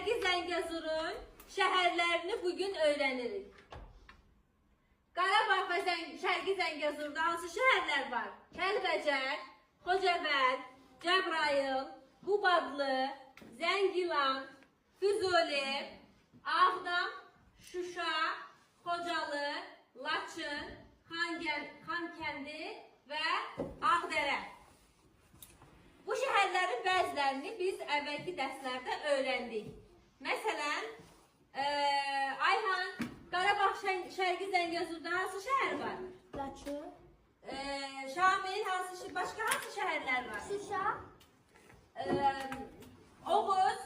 Şərqi Zəngəzurun şəhərlərini bugün öyrənirik. Qarabağ və Şərqi Zəngəzurda hansı şəhərlər var? Kəlbəcər, Xocavənd, Cəbrayıl, Qubadlı, Zəngilan, Füzuli, Ağdam, Şuşa, Xocalı, Laçın, Xankəndi və Ağdərə. Bu şəhərlərin bəzilərini biz əvvəlki dərslərdə öyrəndik. Məsələn, Ayhan, Qarabağ Şərqi Zəngəzurda hansı şəhər var? Laçın. Şamil, başqa hansı şəhərlər var? Şuşa. Oğuz,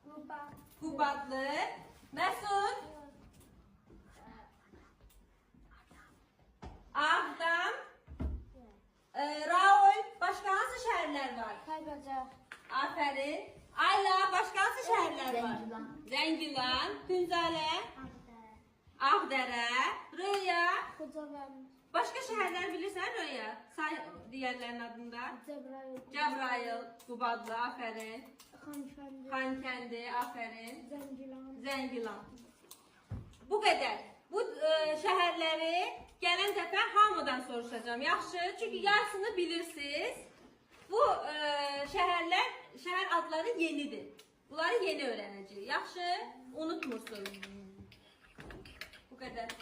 Qubadlı. Qubadlı, Məsud, Ağdam, Raul, başqa hansı şəhərlər var? Kəlbəcər. Afərin. Ayla, başqa hansı şəhərlər var? Zəngilan. Zəngilan, Tünzalə, Ağdərə, Röya. Xocavənd. Başqa şəhərlər bilirsən Röya? Say digərlərinin adında. Cəbrayıl. Cəbrayıl, Qubadlı, afərin. Xankəndi. Xankəndi, afərin. Zəngilan. Zəngilan. Bu qədər. Bu şəhərləri gələn dəfə hamıdan soruşacağım. Yaxşı? Çünki yarısını bilirsiniz. Bu şəhər adları yenidir. Bunları yeni öyrənəcəyik. Yaxşı? Unutmursunuz. Bu qədər.